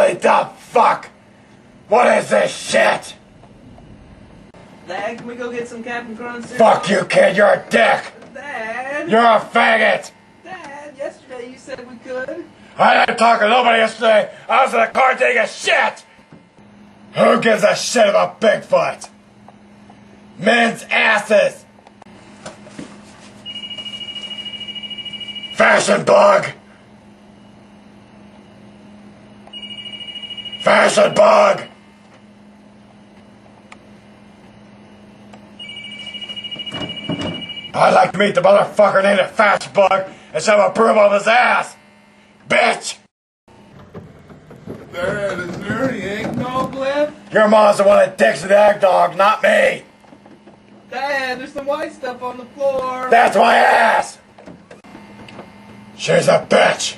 Holy the fuck! What is this shit? Dad, can we go get some Captain Crunch cereal? Fuck you, kid, you're a dick! Dad! You're a faggot! Dad, yesterday you said we could. I didn't talk to nobody yesterday. I was in the car taking a shit! Who gives a shit about Bigfoot? Men's asses! Fashion bug! Fashion bug! I'd like to meet the motherfucker named a Fashion Bug and shove a broom up his ass! Bitch! Dad, is there any eggnog left? Your mom's the one that dicks the eggnog, not me! Dad, there's some white stuff on the floor. That's my ass! She's a bitch!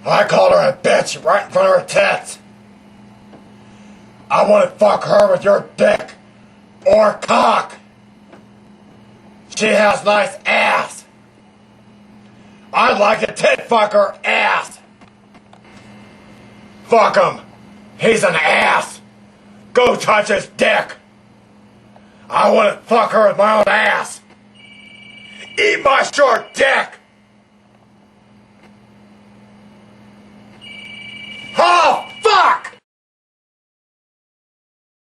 I called her a bitch right in front of her tits! I want to fuck her with your dick! Or cock! She has nice ass! I'd like to tit fuck her ass! Fuck him! He's an ass! Go touch his dick! I want to fuck her with my own ass! Eat my short dick!